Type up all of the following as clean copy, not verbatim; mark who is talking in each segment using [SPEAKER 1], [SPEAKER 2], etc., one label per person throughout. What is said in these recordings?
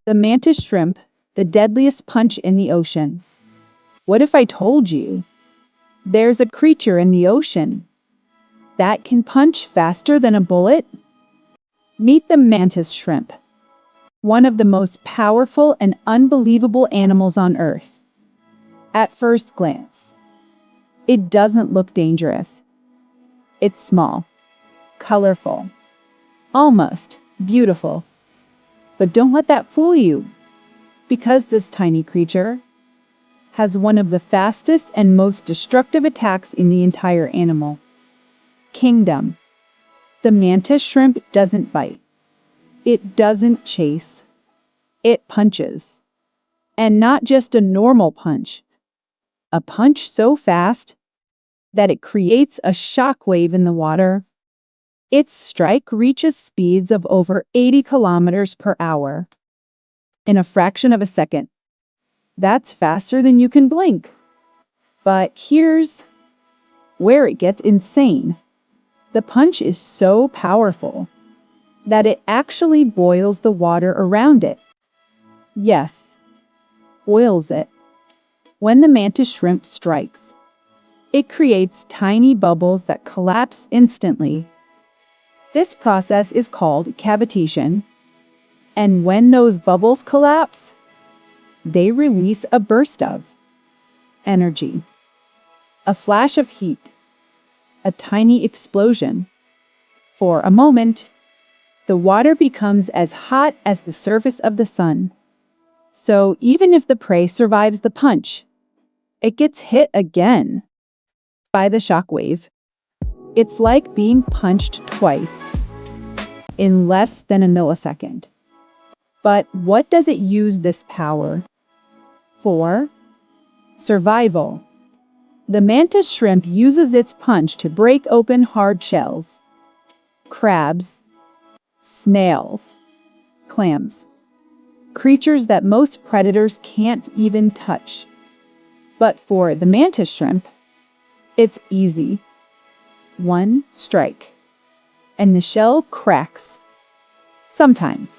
[SPEAKER 1] The mantis shrimp, the deadliest punch in the ocean. What if I told you there's a creature in the ocean that can punch faster than a bullet? Meet the mantis shrimp, one of the most powerful and unbelievable animals on Earth. At first glance, it doesn't look dangerous. It's small, colorful, almost beautiful. But don't let that fool you, because this tiny creature has one of the fastest and most destructive attacks in the entire animal kingdom. The mantis shrimp doesn't bite. It doesn't chase. It punches. And not just a normal punch. A punch so fast that it creates a shock wave in the water. Its strike reaches speeds of over 80 kilometers per hour in a fraction of a second. That's faster than you can blink. But here's where it gets insane. The punch is so powerful that it actually boils the water around it. Yes, boils it. When the mantis shrimp strikes, it creates tiny bubbles that collapse instantly. This process is called cavitation, and when those bubbles collapse, they release a burst of energy, a flash of heat, a tiny explosion. For a moment, the water becomes as hot as the surface of the sun. So even if the prey survives the punch, it gets hit again by the shockwave. It's like being punched twice in less than a millisecond. But what does it use this power for? Survival. The mantis shrimp uses its punch to break open hard shells, crabs, snails, clams, creatures that most predators can't even touch. But for the mantis shrimp, it's easy. One strike, and the shell cracks. Sometimes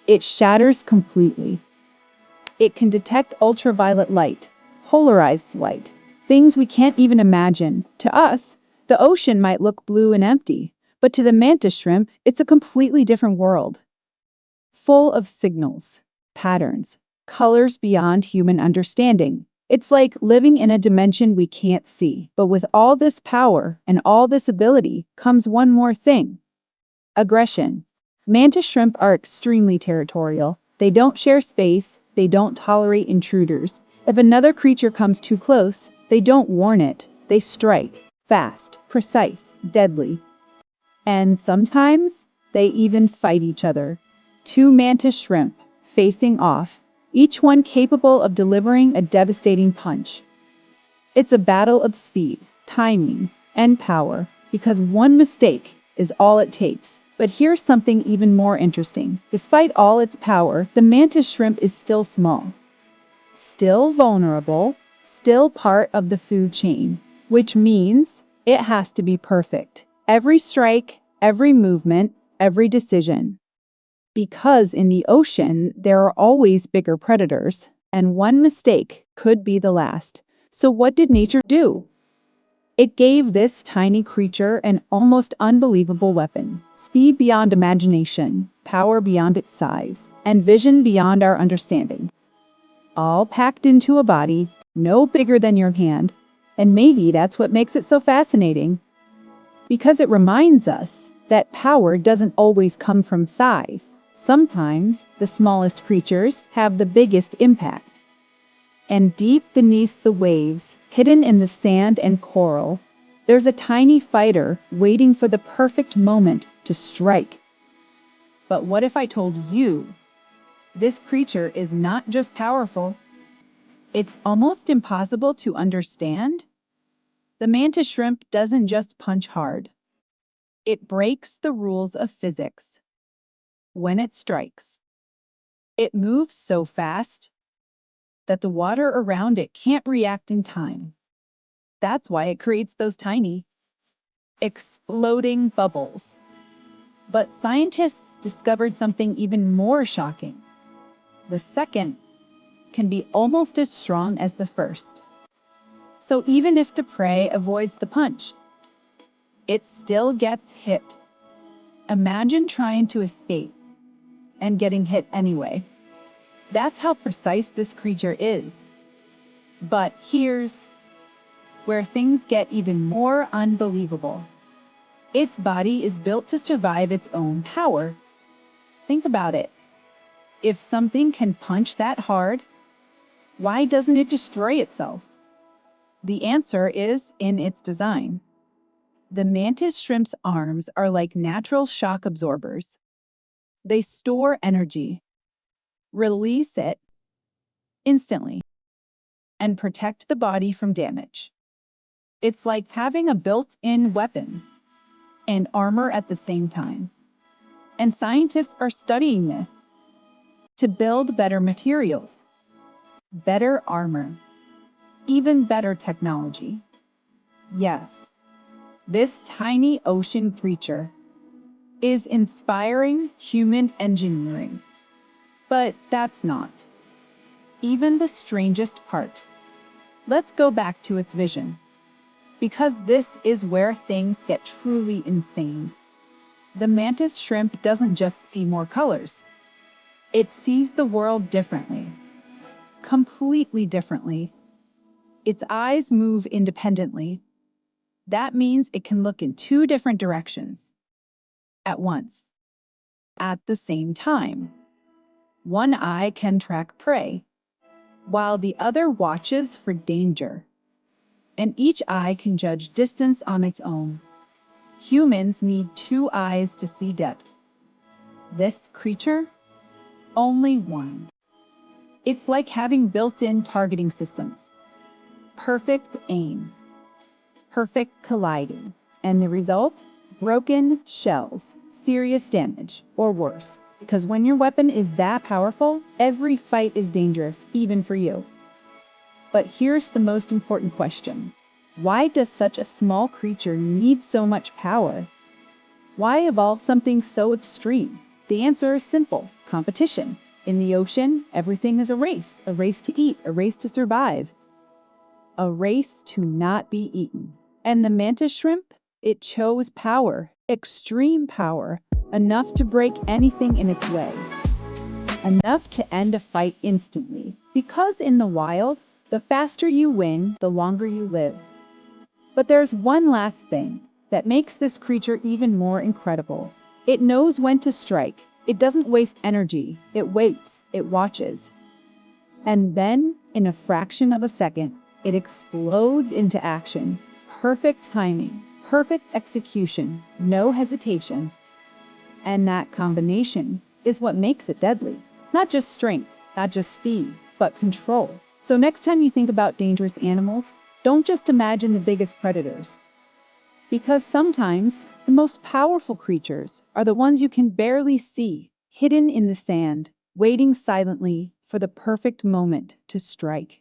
[SPEAKER 1] it shatters completely. It can detect ultraviolet light, polarized light, things we can't even imagine. To us, the ocean might look blue and empty, but to the mantis shrimp, it's a completely different world, full of signals, patterns, colors beyond human understanding. It's like living in a dimension we can't see. But with all this power and all this ability comes one more thing: aggression. Mantis shrimp are extremely territorial. They don't share space, they don't tolerate intruders. If another creature comes too close, they don't warn it. They strike. Fast, precise, deadly. And sometimes, they even fight each other. Two mantis shrimp, facing off, each one capable of delivering a devastating punch. It's a battle of speed, timing, and power, because one mistake is all it takes. But here's something even more interesting. Despite all its power, the mantis shrimp is still small, still vulnerable, still part of the food chain, which means it has to be perfect. Every strike, every movement, every decision. Because in the ocean, there are always bigger predators, and one mistake could be the last. So what did nature do? It gave this tiny creature an almost unbelievable weapon: speed beyond imagination, power beyond its size, and vision beyond our understanding. All packed into a body no bigger than your hand. And maybe that's what makes it so fascinating, because it reminds us that power doesn't always come from size. Sometimes the smallest creatures have the biggest impact. And deep beneath the waves, hidden in the sand and coral, there's a tiny fighter waiting for the perfect moment to strike. But what if I told you this creature is not just powerful, it's almost impossible to understand? The mantis shrimp doesn't just punch hard. It breaks the rules of physics. When it strikes, it moves so fast that the water around it can't react in time. That's why it creates those tiny, exploding bubbles. But scientists discovered something even more shocking. The second can be almost as strong as the first. So even if the prey avoids the punch, it still gets hit. Imagine trying to escape and getting hit anyway. That's how precise this creature is. But here's where things get even more unbelievable. Its body is built to survive its own power. Think about it. If something can punch that hard, why doesn't it destroy itself? The answer is in its design. The mantis shrimp's arms are like natural shock absorbers. They store energy, release it instantly, and protect the body from damage. It's like having a built-in weapon and armor at the same time. And scientists are studying this to build better materials, better armor, even better technology. Yes, this tiny ocean creature is inspiring human engineering. But that's not even the strangest part. Let's go back to its vision, because this is where things get truly insane. The mantis shrimp doesn't just see more colors. It sees the world differently, completely differently. Its eyes move independently. That means it can look in two different directions at once, at the same time. One eye can track prey, while the other watches for danger. And each eye can judge distance on its own. Humans need two eyes to see depth. This creature, only one. It's like having built-in targeting systems. Perfect aim, perfect colliding. And the result? Broken shells, serious damage, or worse. Because when your weapon is that powerful, every fight is dangerous, even for you. But here's the most important question. Why does such a small creature need so much power? Why evolve something so extreme? The answer is simple: competition. In the ocean, everything is a race to eat, a race to survive, a race to not be eaten. And the mantis shrimp? It chose power, extreme power, enough to break anything in its way, enough to end a fight instantly. Because in the wild, the faster you win, the longer you live. But there's one last thing that makes this creature even more incredible. It knows when to strike. It doesn't waste energy. It waits. It watches. And then, in a fraction of a second, it explodes into action. Perfect timing, perfect execution, no hesitation. And that combination is what makes it deadly. Not just strength, not just speed, but control. So next time you think about dangerous animals, don't just imagine the biggest predators. Because sometimes the most powerful creatures are the ones you can barely see, hidden in the sand, waiting silently for the perfect moment to strike.